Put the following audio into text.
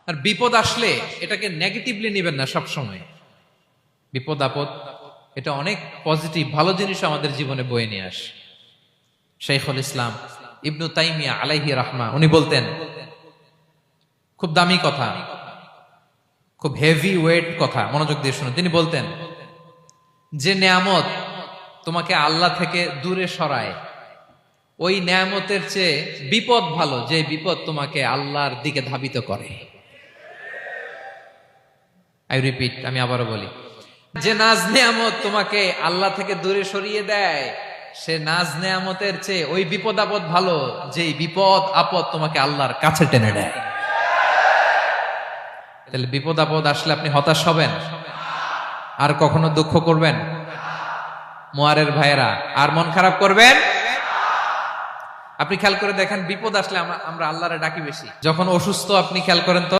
আর বিপদ আসলে এটাকে নেগেটিভলি নেবেন না। সব সময় বিপদ আপদ এটা অনেক পজিটিভ ভালো জিনিস আমাদের জীবনে বয়ে নিয়ে আসে। শাইখুল ইসলাম ইবনু তাইমিয়া আলাইহি রাহমা উনি বলতেন, খুব দামি কথা, খুব হেভি ওয়েট কথা, মনোযোগ দিয়ে শুনুন। তিনি বলতেন, যে নেয়ামত তোমাকে আল্লাহ থেকে দূরে সরায়, ওই নেয়ামতের চেয়ে বিপদ ভালো, যে বিপদ তোমাকে আল্লাহর দিকে ধাবিত করে। আই রিপিট, আমি আবারও বলি, যে নাজ নেয়ামত তোমাকে আল্লাহ থেকে দূরে সরিয়ে দেয়, সে নাজ নেয়ামতের চেয়ে ওই বিপদ আপদ ভালো, যে বিপদ আপদ তোমাকে আল্লাহর কাছে টেনে দেয়। তাহলে বিপদ আপদ আসলে আপনি হতাশ হবেন? আর কখনো দুঃখ করবেন? মোয়ারের ভাইয়েরা, আর মন খারাপ করবেন? আপনি খেয়াল করে দেখেন, বিপদ আসলে আমরা আল্লাহরে ডাকি বেশি। যখন অসুস্থ আপনি খেয়াল করেন তো